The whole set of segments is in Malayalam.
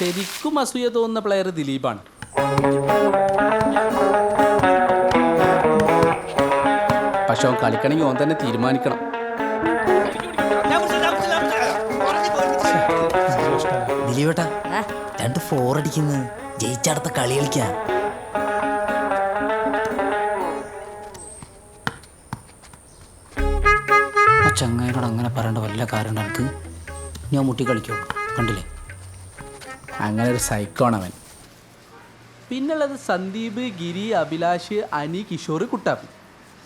ശരിക്കും അസൂയ തോന്നുന്ന പ്ലെയർ ദിലീപാണ്. പക്ഷെ അവൻ കളിക്കണമെങ്കിൽ ഓൻ തന്നെ തീരുമാനിക്കണം. ദിലീപേട്ടാ 2 4 അടിക്കുന്നു. ജയിച്ചടുത്ത കളി കളിക്കാം. ചങ്ങായിനോട് അങ്ങനെ പറയേണ്ട വല്ല കാരണം എനിക്ക്. ഞാൻ മുട്ടി കളിക്കോ കണ്ടില്ലേ? അങ്ങനെ ഒരു സൈക്കോണ് അവൻ. പിന്നുള്ളത് സന്ദീപ്, ഗിരി, അഭിലാഷ്, അനി, കിഷോർ, കുട്ടാപ്പി.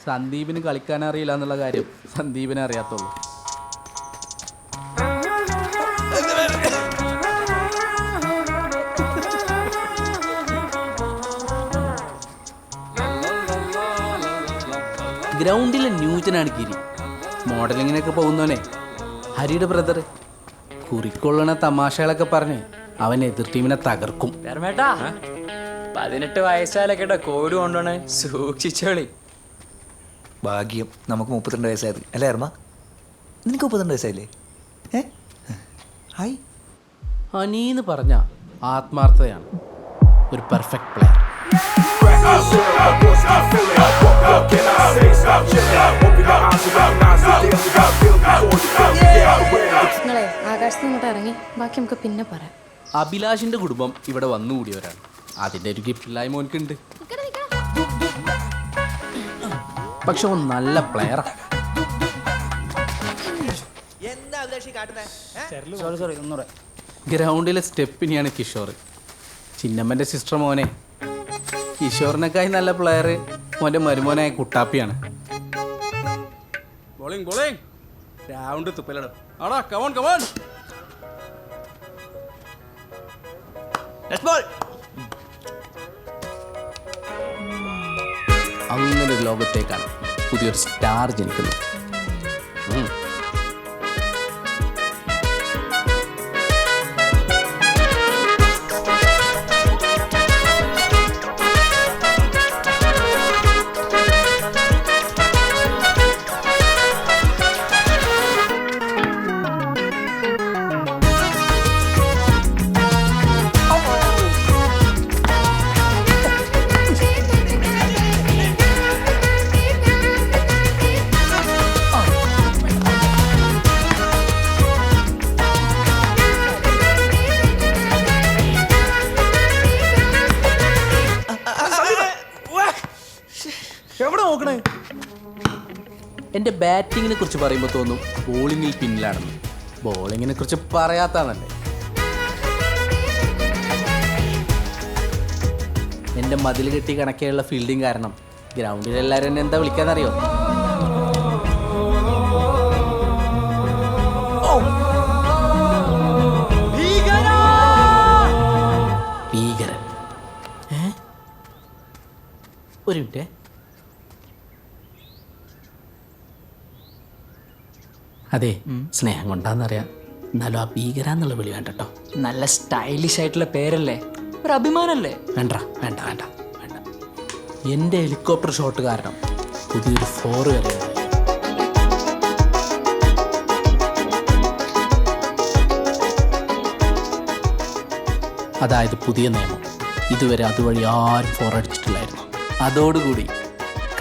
സന്ദീപിന് കളിക്കാൻ അറിയില്ല എന്നുള്ള കാര്യം സന്ദീപിനെ അറിയാത്തുള്ളൂ. ഗ്രൗണ്ടിലെ ന്യൂജനാണ് ഗിരി. മോഡലിങ്ങിനൊക്കെ പോകുന്നവനെ. ഹരിയുടെ ബ്രദർ. കുറിക്കൊള്ളണ തമാശകളൊക്കെ പറഞ്ഞ് അവൻ എതിർ ടീമിനെ തകർക്കും. 18 വയസ്സായാലൊക്കെ കോവിഡ് കൊണ്ടുപോണേ, സൂക്ഷിച്ചോളി. ഭാഗ്യം നമുക്ക് 32 വയസ്സായത് അല്ലേ അർമ്മ? നിനക്ക് 32 വയസ്സായില്ലേ? ഹായ്. അനീന്ന് പറഞ്ഞ ആത്മാർത്ഥതയാണ് ഒരു പെർഫെക്റ്റ് പ്ലെയർ. നിങ്ങളെ ആകാശത്ത് നിന്നിട്ട് ഇറങ്ങി ബാക്കി നമുക്ക് പിന്നെ പറയാം. അഭിലാഷിന്റെ കുടുംബം ഇവിടെ വന്നുകൂടിയവരാണ്. അതിന്റെ ഒരു ഗിഫ്റ്റില്ലായ്മ മോൻക്കുണ്ട്. പക്ഷെ അവൻ നല്ല പ്ലെയറാണ്. ഗ്രൗണ്ടിലെ സ്റ്റെപ്പിനെയാണ് കിഷോർ. ചിന്നമ്മന്റെ സിസ്റ്റർ മോനെ. കിഷോറിനേക്കായി നല്ല പ്ലെയർ മോന്റെ മരുമോനായ കുട്ടാപ്പിയാണ്. അങ്ങനെ ഒരു ലോകത്തേക്കാണ് പുതിയൊരു സ്റ്റാർ ജനിക്കുന്നത്. എൻ്റെ ബാറ്റിങ്ങിനെ കുറിച്ച് പറയുമ്പോൾ തോന്നും ബോളിങ്ങിൽ പിന്നിലാണെന്ന്. ബോളിങ്ങിനെ കുറിച്ച് പറയാത്താന്നല്ലേ. എൻ്റെ മതിൽ കെട്ടി കണക്കെയുള്ള ഫീൽഡിങ് കാരണം ഗ്രൗണ്ടിൽ എല്ലാവരും എന്നെ എന്താ വിളിക്കാന്നറിയോ? ഭീകരൻ. ഒരു മിനിറ്റ്. അതെ, സ്നേഹം കൊണ്ടാന്നറിയാം. എന്നാലും ആ ഭീകരാന്നുള്ള വിളി വേണ്ട കേട്ടോ. നല്ല സ്റ്റൈലിഷ് ആയിട്ടുള്ള പേരല്ലേ, ഒരു അഭിമാനല്ലേ. വേണ്ട വേണ്ട വേണ്ട വേണ്ട. എൻ്റെ ഹെലികോപ്റ്റർ ഷോട്ട് കാരണം പുതിയൊരു 4 വരെ. അതായത് പുതിയ നിയമം. ഇതുവരെ അതുവഴി ആരും 4 അടിച്ചിട്ടില്ലായിരുന്നു. അതോടുകൂടി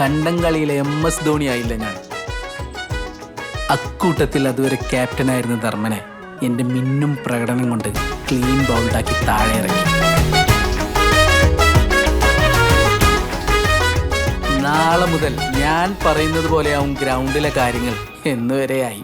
കണ്ടം കളിയിലെ MS ധോണി ആയില്ല ഞാൻ. അക്കൂട്ടത്തിൽ അതുവരെ ക്യാപ്റ്റനായിരുന്ന ധർമ്മനെ എൻ്റെ മിന്നും പ്രകടനം കൊണ്ട് ക്ലീൻ ബൗൾഡാക്കി താഴെ ഇറക്കി. നാളെ മുതൽ ഞാൻ പറയുന്നത് പോലെയാവും ഗ്രൗണ്ടിലെ കാര്യങ്ങൾ എന്നുവരെയായി.